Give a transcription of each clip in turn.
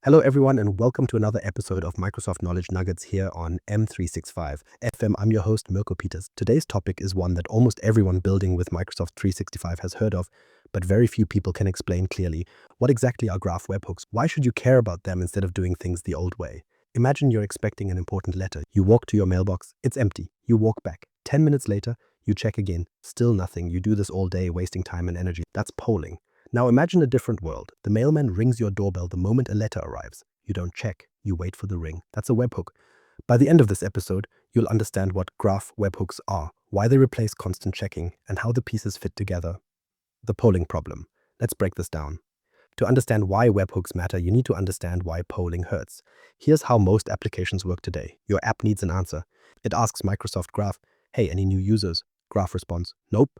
Hello, everyone, and welcome to another episode of Microsoft Knowledge Nuggets here on M365 FM. I'm your host, Mirko Peters. Today's topic is one that almost everyone building with Microsoft 365 has heard of, but very few people can explain clearly. What exactly are graph webhooks? Why should you care about them instead of doing things the old way? Imagine you're expecting an important letter. You walk to your mailbox, it's empty. You walk back. 10 minutes later, you check again, still nothing. You do this all day, wasting time and energy. That's polling. Now imagine a different world. The mailman rings your doorbell the moment a letter arrives. You don't check, you wait for the ring. That's a webhook. By the end of this episode, you'll understand what graph webhooks are, why they replace constant checking, and how the pieces fit together. The polling problem. Let's break this down. To understand why webhooks matter, you need to understand why polling hurts. Here's how most applications work today. Your app needs an answer. It asks Microsoft Graph, hey, any new users? Graph responds, nope.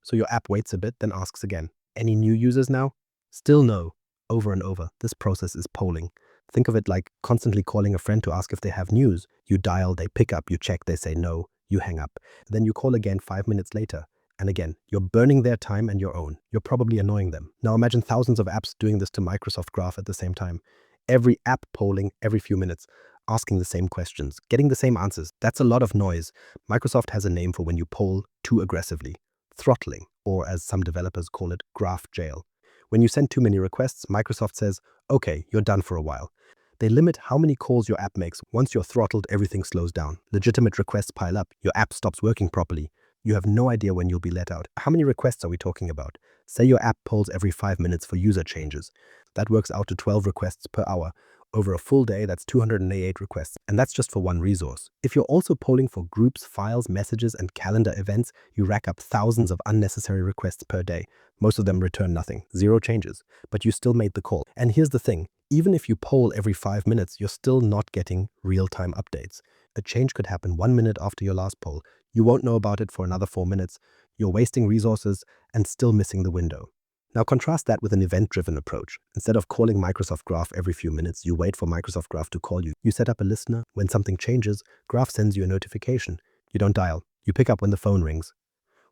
So your app waits a bit, then asks again. Any new users now? Still no. Over and over. This process is polling. Think of it like constantly calling a friend to ask if they have news. You dial, they pick up, you check, they say no, you hang up. Then you call again 5 minutes later. And again, you're burning their time and your own. You're probably annoying them. Now imagine thousands of apps doing this to Microsoft Graph at the same time. Every app polling every few minutes, asking the same questions, getting the same answers. That's a lot of noise. Microsoft has a name for when you poll too aggressively. Throttling, or as some developers call it, graph jail. When you send too many requests, Microsoft says, okay, you're done for a while. They limit how many calls your app makes. Once you're throttled, everything slows down. Legitimate requests pile up. Your app stops working properly. You have no idea when you'll be let out. How many requests are we talking about? Say your app polls every 5 minutes for user changes. That works out to 12 requests per hour. Over a full day, that's 288 requests, and that's just for one resource. If you're also polling for groups, files, messages, and calendar events, you rack up thousands of unnecessary requests per day. Most of them return nothing, zero changes, but you still made the call. And here's the thing, even if you poll every 5 minutes, you're still not getting real-time updates. A change could happen 1 minute after your last poll. You won't know about it for another 4 minutes. You're wasting resources and still missing the window. Now contrast that with an event-driven approach. Instead of calling Microsoft Graph every few minutes, you wait for Microsoft Graph to call you. You set up a listener. When something changes, Graph sends you a notification. You don't dial. You pick up when the phone rings.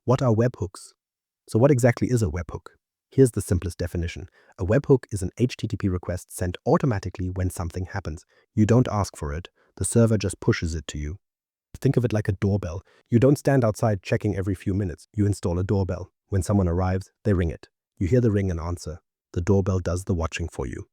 What are webhooks? So what exactly is a webhook? Here's the simplest definition. A webhook is an HTTP request sent automatically when something happens. You don't ask for it. The server just pushes it to you. Think of it like a doorbell. You don't stand outside checking every few minutes. You install a doorbell. When someone arrives, they ring it. You hear the ring and answer. The doorbell does the watching for you.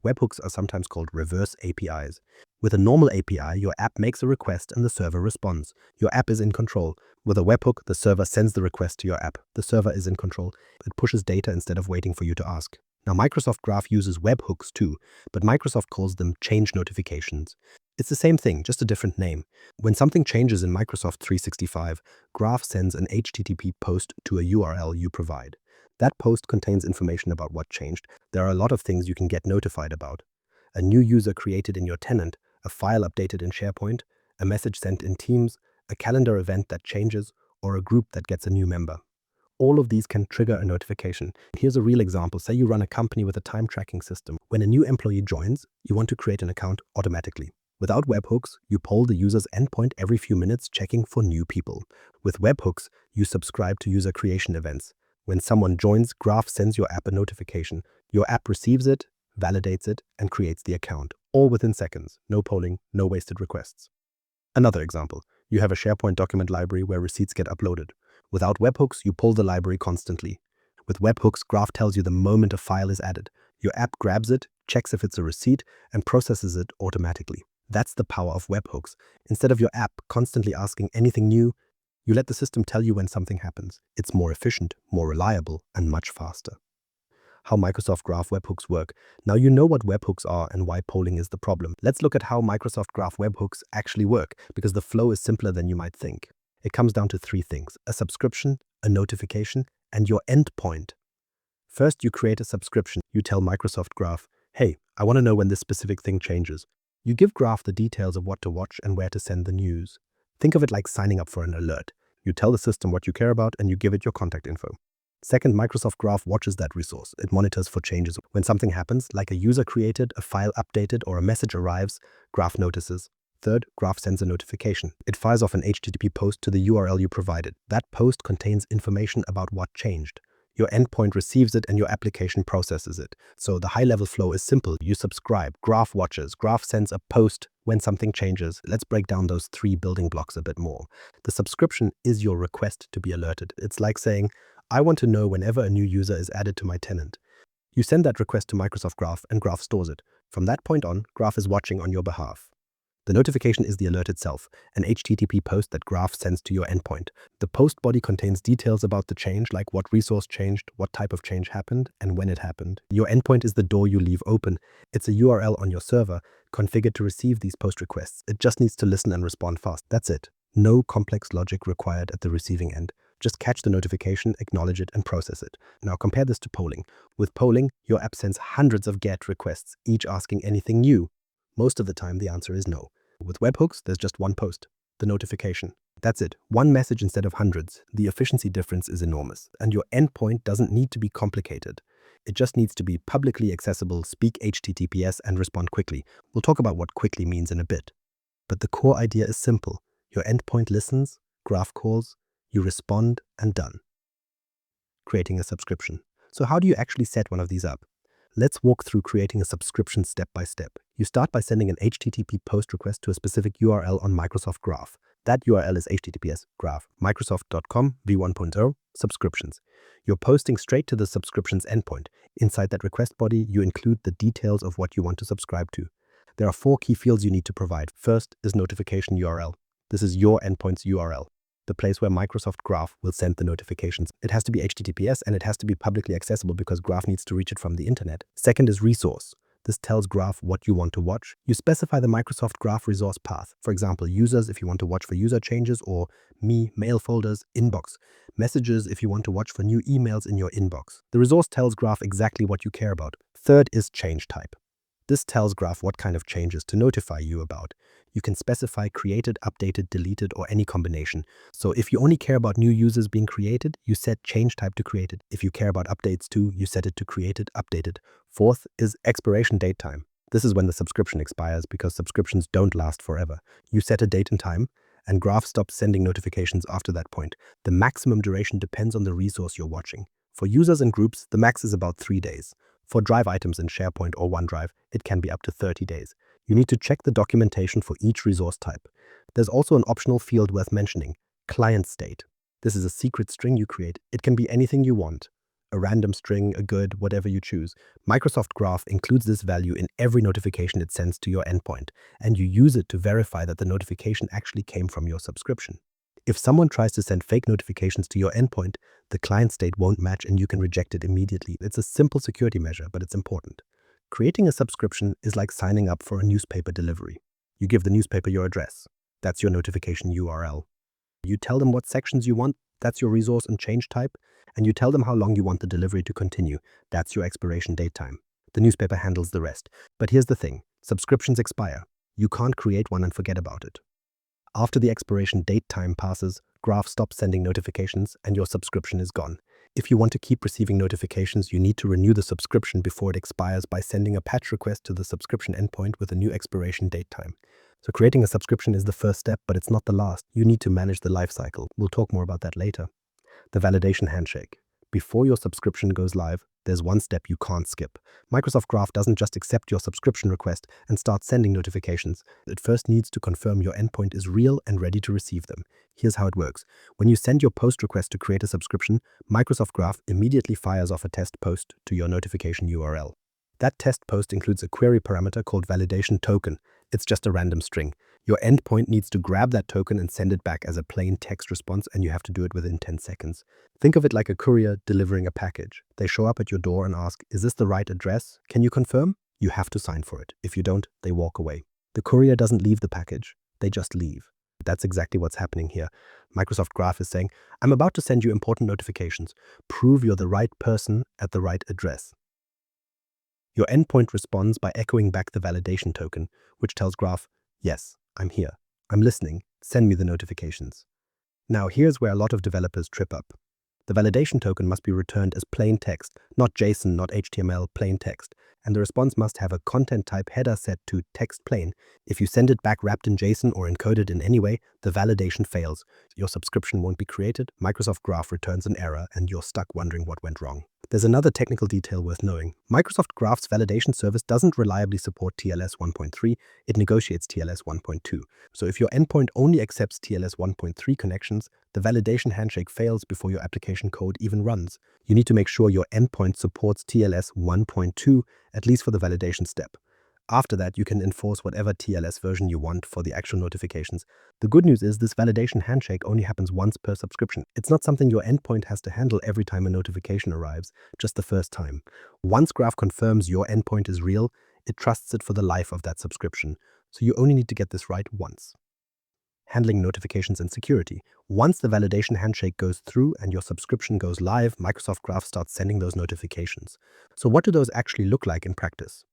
Webhooks are sometimes called reverse APIs. With a normal API, your app makes a request and the server responds. Your app is in control. With a webhook, the server sends the request to your app. The server is in control. It pushes data instead of waiting for you to ask. Now, Microsoft Graph uses webhooks too, but Microsoft calls them change notifications. It's the same thing, just a different name. When something changes in Microsoft 365, Graph sends an HTTP post to a URL you provide. That post contains information about what changed. There are a lot of things you can get notified about. A new user created in your tenant, a file updated in SharePoint, a message sent in Teams, a calendar event that changes, or a group that gets a new member. All of these can trigger a notification. Here's a real example. Say you run a company with a time tracking system. When a new employee joins, you want to create an account automatically. Without webhooks, you poll the user's endpoint every few minutes checking for new people. With webhooks, you subscribe to user creation events. When someone joins, Graph sends your app a notification. Your app receives it, validates it, and creates the account, all within seconds. No polling, no wasted requests. Another example, you have a SharePoint document library where receipts get uploaded. Without webhooks, you pull the library constantly. With webhooks, Graph tells you the moment a file is added. Your app grabs it, checks if it's a receipt, and processes it automatically. That's the power of webhooks. Instead of your app constantly asking anything new, you let the system tell you when something happens. It's more efficient, more reliable, and much faster. How Microsoft Graph webhooks work. Now you know what webhooks are and why polling is the problem. Let's look at how Microsoft Graph webhooks actually work, because the flow is simpler than you might think. It comes down to 3 things: a subscription, a notification, and your endpoint. First, you create a subscription. You tell Microsoft Graph, hey, I want to know when this specific thing changes. You give Graph the details of what to watch and where to send the news. Think of it like signing up for an alert. You tell the system what you care about and you give it your contact info. Second, Microsoft Graph watches that resource. It monitors for changes. When something happens, like a user created, a file updated, or a message arrives, Graph notices. Third, Graph sends a notification. It fires off an HTTP post to the URL you provided. That post contains information about what changed. Your endpoint receives it and your application processes it. So the high-level flow is simple. You subscribe, Graph watches, Graph sends a post when something changes. Let's break down those 3 building blocks a bit more. The subscription is your request to be alerted. It's like saying, I want to know whenever a new user is added to my tenant. You send that request to Microsoft Graph and Graph stores it. From that point on, Graph is watching on your behalf. The notification is the alert itself, an HTTP post that Graph sends to your endpoint. The post body contains details about the change, like what resource changed, what type of change happened, and when it happened. Your endpoint is the door you leave open. It's a URL on your server, configured to receive these post requests. It just needs to listen and respond fast. That's it. No complex logic required at the receiving end. Just catch the notification, acknowledge it, and process it. Now compare this to polling. With polling, your app sends hundreds of GET requests, each asking anything new. Most of the time, the answer is no. With webhooks, there's just one post, the notification. That's it, one message instead of hundreds. The efficiency difference is enormous, and your endpoint doesn't need to be complicated. It just needs to be publicly accessible, speak HTTPS, and respond quickly. We'll talk about what quickly means in a bit. But the core idea is simple. Your endpoint listens, Graph calls, you respond, and done. Creating a subscription. So how do you actually set one of these up? Let's walk through creating a subscription step by step. You start by sending an HTTP post request to a specific URL on Microsoft Graph. That URL is https graph microsoft.com v1.0 subscriptions. You're posting straight to the subscriptions endpoint. Inside that request body, you include the details of what you want to subscribe to. There are 4 key fields you need to provide. First is notification URL. This is your endpoint's URL, the place where Microsoft Graph will send the notifications. It has to be HTTPS and it has to be publicly accessible because Graph needs to reach it from the internet. Second is resource. This tells Graph what you want to watch. You specify the Microsoft Graph resource path. For example, users if you want to watch for user changes, or me, mail folders, inbox. Messages if you want to watch for new emails in your inbox. The resource tells Graph exactly what you care about. Third is change type. This tells Graph what kind of changes to notify you about. You can specify created, updated, deleted, or any combination. So if you only care about new users being created, you set change type to created. If you care about updates too, you set it to created, updated. Fourth is expiration date time. This is when the subscription expires because subscriptions don't last forever. You set a date and time, and Graph stops sending notifications after that point. The maximum duration depends on the resource you're watching. For users and groups, the max is about 3 days. For drive items in SharePoint or OneDrive, it can be up to 30 days. You need to check the documentation for each resource type. There's also an optional field worth mentioning, client state. This is a secret string you create. It can be anything you want. A random string, a good, whatever you choose. Microsoft Graph includes this value in every notification it sends to your endpoint, and you use it to verify that the notification actually came from your subscription. If someone tries to send fake notifications to your endpoint, the client state won't match and you can reject it immediately. It's a simple security measure, but it's important. Creating a subscription is like signing up for a newspaper delivery. You give the newspaper your address. That's your notification URL. You tell them what sections you want. That's your resource and change type. And you tell them how long you want the delivery to continue. That's your expiration date time. The newspaper handles the rest. But here's the thing. Subscriptions expire. You can't create one and forget about it. After the expiration date time passes, Graph stops sending notifications and your subscription is gone. If you want to keep receiving notifications, you need to renew the subscription before it expires by sending a patch request to the subscription endpoint with a new expiration date time. So creating a subscription is the first step, but it's not the last. You need to manage the lifecycle. We'll talk more about that later. The validation handshake. Before your subscription goes live, there's one step you can't skip. Microsoft Graph doesn't just accept your subscription request and start sending notifications. It first needs to confirm your endpoint is real and ready to receive them. Here's how it works. When you send your post request to create a subscription, Microsoft Graph immediately fires off a test post to your notification URL. That test post includes a query parameter called validation token. It's just a random string. Your endpoint needs to grab that token and send it back as a plain text response, and you have to do it within 10 seconds. Think of it like a courier delivering a package. They show up at your door and ask, is this the right address? Can you confirm? You have to sign for it. If you don't, they walk away. The courier doesn't leave the package. They just leave. That's exactly what's happening here. Microsoft Graph is saying, I'm about to send you important notifications. Prove you're the right person at the right address. Your endpoint responds by echoing back the validation token, which tells Graph, yes, I'm here. I'm listening. Send me the notifications. Now, here's where a lot of developers trip up. The validation token must be returned as plain text, not JSON, not HTML, plain text. and the response must have a content type header set to text plain. If you send it back wrapped in JSON or encoded in any way, the validation fails. Your subscription won't be created, Microsoft Graph returns an error, and you're stuck wondering what went wrong. There's another technical detail worth knowing. Microsoft Graph's validation service doesn't reliably support TLS 1.3, it negotiates TLS 1.2. So if your endpoint only accepts TLS 1.3 connections, the validation handshake fails before your application code even runs. You need to make sure your endpoint supports TLS 1.2, at least for the validation step. After that, you can enforce whatever TLS version you want for the actual notifications. The good news is this validation handshake only happens once per subscription. It's not something your endpoint has to handle every time a notification arrives, just the first time. Once Graph confirms your endpoint is real, it trusts it for the life of that subscription. So you only need to get this right once. Handling notifications and security. Once the validation handshake goes through and your subscription goes live, Microsoft Graph starts sending those notifications. So what do those actually look like in practice?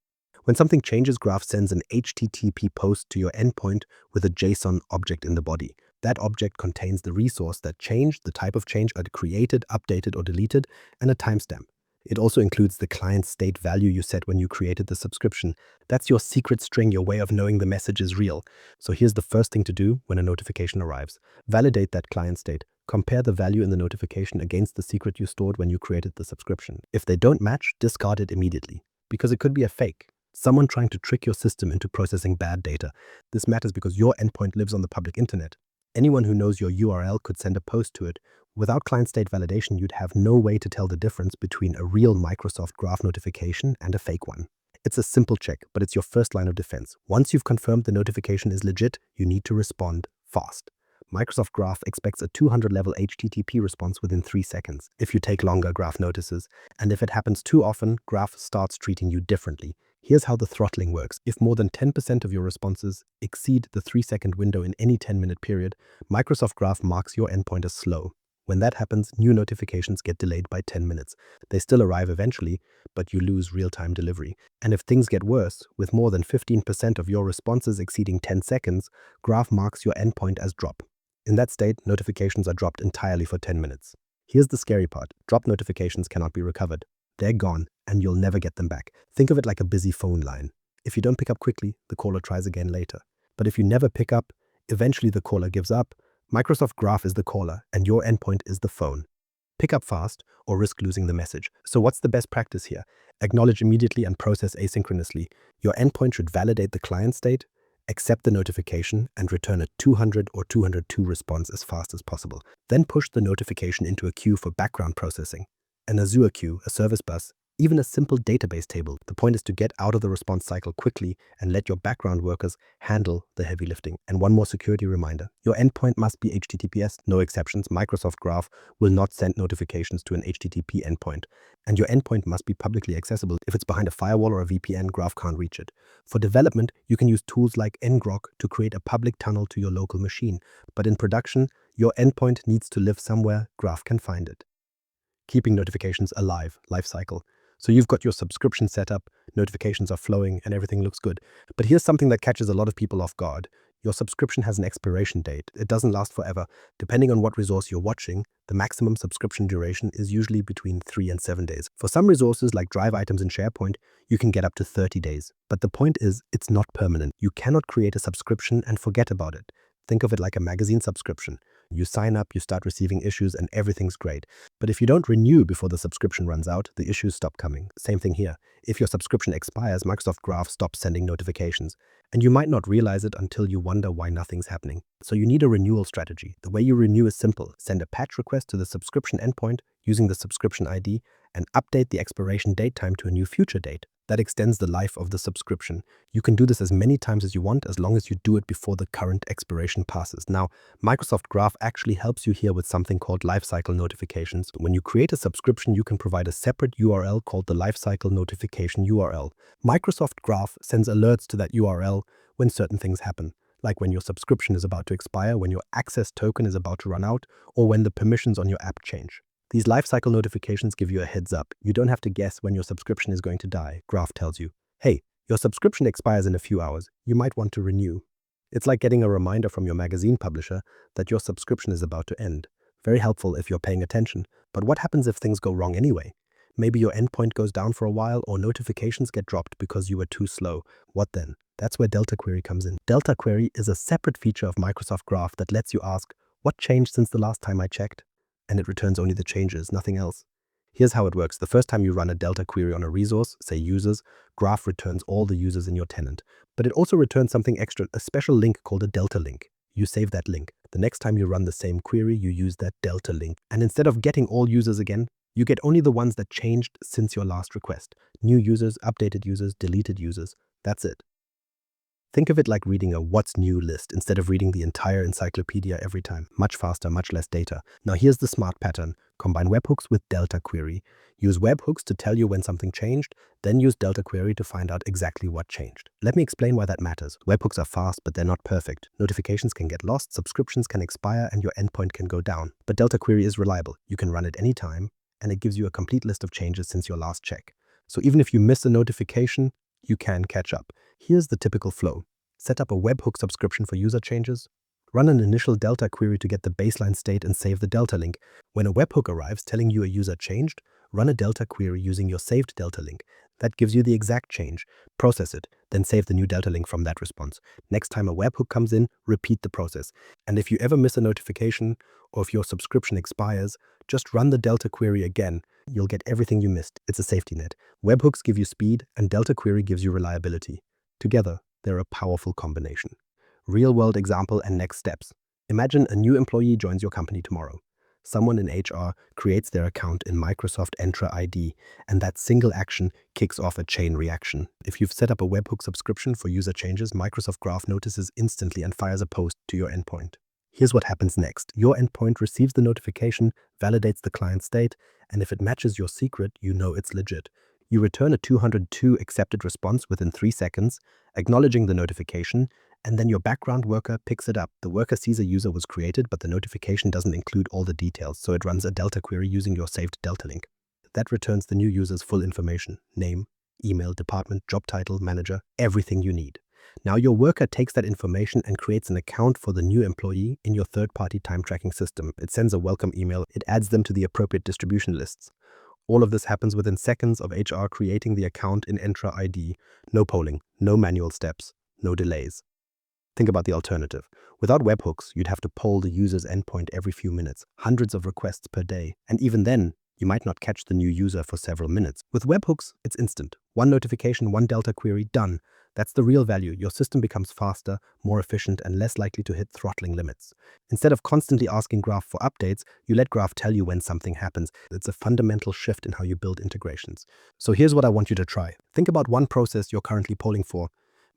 When something changes, Graph sends an HTTP post to your endpoint with a JSON object in the body. That object contains the resource that changed, the type of change created, updated, or deleted, and a timestamp. It also includes the client state value you set when you created the subscription. That's your secret string, your way of knowing the message is real. So here's the first thing to do when a notification arrives. Validate that client state. Compare the value in the notification against the secret you stored when you created the subscription. If they don't match, discard it immediately, because it could be a fake. Someone trying to trick your system into processing bad data. This matters because your endpoint lives on the public internet. Anyone who knows your URL could send a post to it. Without client-state validation, you'd have no way to tell the difference between a real Microsoft Graph notification and a fake one. It's a simple check, but it's your first line of defense. Once you've confirmed the notification is legit, you need to respond fast. Microsoft Graph expects a 200-level HTTP response within 3 seconds. If you take longer, Graph notices. And if it happens too often, Graph starts treating you differently. Here's how the throttling works. If more than 10% of your responses exceed the 3-second window in any 10-minute period, Microsoft Graph marks your endpoint as slow. When that happens, new notifications get delayed by 10 minutes. They still arrive eventually, but you lose real-time delivery. And if things get worse, with more than 15% of your responses exceeding 10 seconds, Graph marks your endpoint as drop. In that state, notifications are dropped entirely for 10 minutes. Here's the scary part. Drop notifications cannot be recovered. They're gone, and you'll never get them back. Think of it like a busy phone line. If you don't pick up quickly, the caller tries again later. But if you never pick up, eventually the caller gives up. Microsoft Graph is the caller, and your endpoint is the phone. Pick up fast or risk losing the message. So what's the best practice here? Acknowledge immediately and process asynchronously. Your endpoint should validate the client state, accept the notification, and return a 200 or 202 response as fast as possible. Then push the notification into a queue for background processing. An Azure queue, a service bus, even a simple database table. The point is to get out of the response cycle quickly and let your background workers handle the heavy lifting. And one more security reminder. Your endpoint must be HTTPS, no exceptions. Microsoft Graph will not send notifications to an HTTP endpoint. And your endpoint must be publicly accessible. If it's behind a firewall or a VPN, Graph can't reach it. For development, you can use tools like ngrok to create a public tunnel to your local machine. But in production, your endpoint needs to live somewhere Graph can find it. Keeping notifications alive, Lifecycle. So you've got your subscription set up, notifications are flowing, and everything looks good. But here's something that catches a lot of people off guard. Your subscription has an expiration date. It doesn't last forever. Depending on what resource you're watching, the maximum subscription duration is usually between 3 and 7 days. For some resources like drive items in SharePoint, you can get up to 30 days. But the point is, it's not permanent. You cannot create a subscription and forget about it. Think of it like a magazine subscription. You sign up, you start receiving issues, and everything's great. But if you don't renew before the subscription runs out, the issues stop coming. Same thing here. If your subscription expires, Microsoft Graph stops sending notifications. And you might not realize it until you wonder why nothing's happening. So you need a renewal strategy. The way you renew is simple. Send a patch request to the subscription endpoint using the subscription ID and update the expiration date time to a new future date. That extends the life of the subscription. You can do this as many times as you want, as long as you do it before the current expiration passes. Now, Microsoft Graph actually helps you here with something called Lifecycle notifications. When you create a subscription, you can provide a separate URL called the Lifecycle notification URL. Microsoft Graph sends alerts to that URL when certain things happen, like when your subscription is about to expire, when your access token is about to run out, or when the permissions on your app change. These lifecycle notifications give you a heads up. You don't have to guess when your subscription is going to die. Graph tells you, hey, your subscription expires in a few hours. You might want to renew. It's like getting a reminder from your magazine publisher that your subscription is about to end. Very helpful if you're paying attention. But what happens if things go wrong anyway? Maybe your endpoint goes down for a while or notifications get dropped because you were too slow. What then? That's where Delta Query comes in. Delta Query is a separate feature of Microsoft Graph that lets you ask, what changed since the last time I checked? And it returns only the changes, nothing else. Here's how it works. The first time you run a Delta query on a resource, say users, Graph returns all the users in your tenant. But it also returns something extra, a special link called a Delta link. You save that link. The next time you run the same query, you use that Delta link. And instead of getting all users again, you get only the ones that changed since your last request. New users, updated users, deleted users. That's it. Think of it like reading a what's new list instead of reading the entire encyclopedia every time. Much faster, much less data. Now here's the smart pattern. Combine webhooks with Delta Query. Use webhooks to tell you when something changed, then use Delta Query to find out exactly what changed. Let me explain why that matters. Webhooks are fast, but they're not perfect. Notifications can get lost, subscriptions can expire, and your endpoint can go down. But Delta Query is reliable. You can run it anytime, and it gives you a complete list of changes since your last check. So even if you miss a notification, you can catch up. Here's the typical flow. Set up a webhook subscription for user changes. Run an initial Delta query to get the baseline state and save the Delta link. When a webhook arrives telling you a user changed, run a Delta query using your saved Delta link. That gives you the exact change. Process it, then save the new Delta link from that response. Next time a webhook comes in, repeat the process. And if you ever miss a notification or if your subscription expires, just run the Delta query again. You'll get everything you missed. It's a safety net. Webhooks give you speed and Delta query gives you reliability. Together, they're a powerful combination. Real-world example and next steps. Imagine a new employee joins your company tomorrow. Someone in HR creates their account in Microsoft Entra ID, and that single action kicks off a chain reaction. If you've set up a webhook subscription for user changes, Microsoft Graph notices instantly and fires a post to your endpoint. Here's what happens next. Your endpoint receives the notification, validates the client state, and if it matches your secret, you know it's legit. You return a 202 accepted response within 3 seconds, acknowledging the notification, and then your background worker picks it up. The worker sees a user was created, but the notification doesn't include all the details, so it runs a Delta query using your saved Delta link. That returns the new user's full information: name, email, department, job title, manager, everything you need. Now your worker takes that information and creates an account for the new employee in your third-party time tracking system. It sends a welcome email, it adds them to the appropriate distribution lists. All of this happens within seconds of HR creating the account in Entra ID. No polling, no manual steps, no delays. Think about the alternative. Without webhooks, you'd have to poll the user's endpoint every few minutes, hundreds of requests per day, and even then, you might not catch the new user for several minutes. With webhooks, it's instant. One notification, one Delta query, done. That's the real value. Your system becomes faster, more efficient, and less likely to hit throttling limits. Instead of constantly asking Graph for updates, you let Graph tell you when something happens. It's a fundamental shift in how you build integrations. So here's what I want you to try. Think about one process you're currently polling for.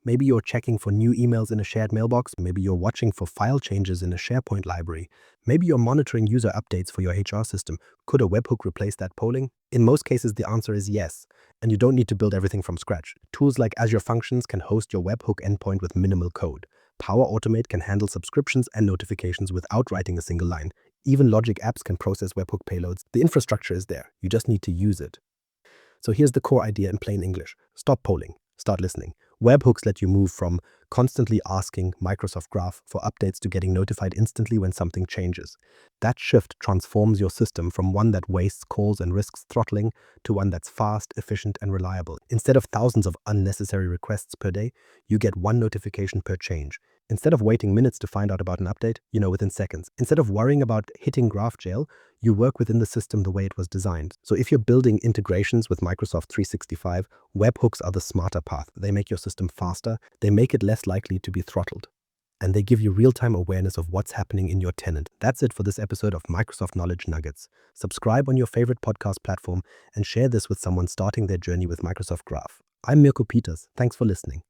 Maybe you're checking for new emails in a shared mailbox. Maybe you're watching for file changes in a SharePoint library. Maybe you're monitoring user updates for your HR system. Could a webhook replace that polling? In most cases, the answer is yes. And you don't need to build everything from scratch. Tools like Azure Functions can host your webhook endpoint with minimal code. Power Automate can handle subscriptions and notifications without writing a single line. Even Logic apps can process webhook payloads. The infrastructure is there. You just need to use it. So here's the core idea in plain English. Stop polling. Start listening. Webhooks let you move from constantly asking Microsoft Graph for updates to getting notified instantly when something changes. That shift transforms your system from one that wastes calls and risks throttling to one that's fast, efficient, and reliable. Instead of thousands of unnecessary requests per day, you get one notification per change. Instead of waiting minutes to find out about an update, you know within seconds. Instead of worrying about hitting Graph jail, you work within the system the way it was designed. So if you're building integrations with Microsoft 365, webhooks are the smarter path. They make your system faster, they make it less likely to be throttled, and they give you real-time awareness of what's happening in your tenant. That's it for this episode of Microsoft Knowledge Nuggets. Subscribe on your favorite podcast platform and share this with someone starting their journey with Microsoft Graph. I'm Mirko Peters. Thanks for listening.